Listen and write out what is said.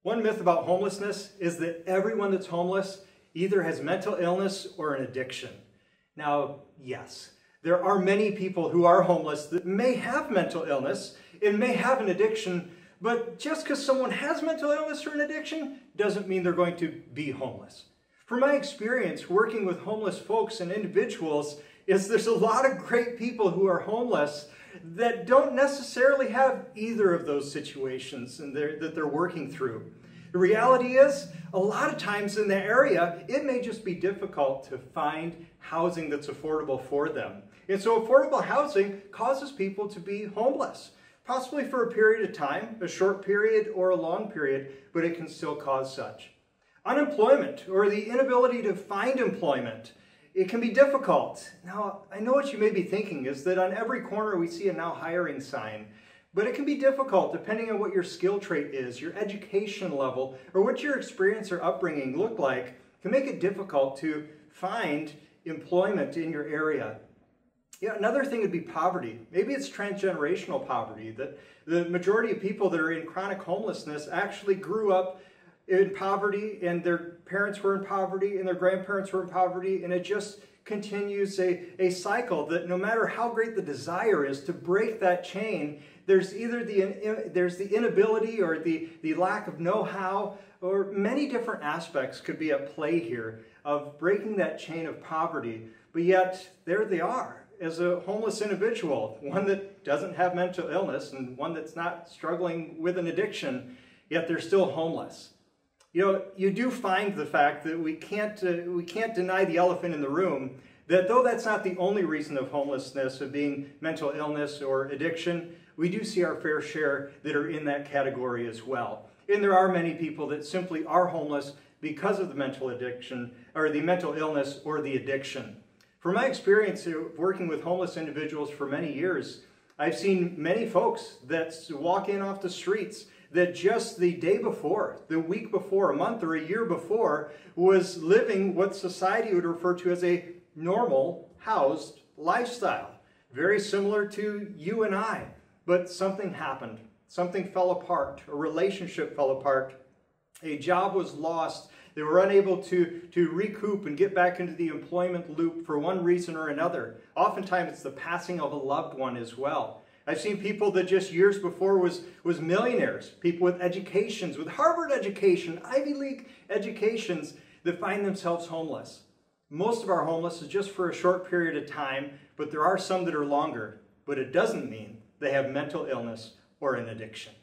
One myth about homelessness is that everyone that's homeless either has mental illness or an addiction. Now, yes, there are many people who are homeless that may have mental illness and may have an addiction, but just because someone has mental illness or an addiction doesn't mean they're going to be homeless. From my experience working with homeless folks and individuals is there's a lot of great people who are homeless that don't necessarily have either of those situations that they're working through. The reality is, a lot of times in the area, it may just be difficult to find housing that's affordable for them. And so affordable housing causes people to be homeless, possibly for a period of time, a short period or a long period, but it can still cause such. Unemployment or the inability to find employment, it can be difficult. Now, I know what you may be thinking is that on every corner we see a now hiring sign, but it can be difficult depending on what your skill trait is, your education level, or what your experience or upbringing look like. It can make it difficult to find employment in your area. Yeah, another thing would be poverty. Maybe it's transgenerational poverty, that the majority of people that are in chronic homelessness actually grew up in poverty, and their parents were in poverty, and their grandparents were in poverty, and it just continues a cycle that no matter how great the desire is to break that chain, there's either the inability or the lack of know-how, or many different aspects could be at play here of breaking that chain of poverty. But yet, there they are as a homeless individual, one that doesn't have mental illness and one that's not struggling with an addiction, yet they're still homeless. You know, you do find the fact that we can't deny the elephant in the room, that though that's not the only reason of homelessness, of being mental illness or addiction, we do see our fair share that are in that category as well. And there are many people that simply are homeless because of the mental addiction, or the mental illness or the addiction. From my experience of working with homeless individuals for many years, I've seen many folks that walk in off the streets that just the day before, the week before, a month or a year before, was living what society would refer to as a normal, housed lifestyle. Very similar to you and I. But something happened. Something fell apart. A relationship fell apart. A job was lost. They were unable to recoup and get back into the employment loop for one reason or another. Oftentimes it's the passing of a loved one as well. I've seen people that just years before was millionaires, people with educations, with Harvard education, Ivy League educations, that find themselves homeless. Most of our homeless is just for a short period of time, but there are some that are longer. But it doesn't mean they have mental illness or an addiction.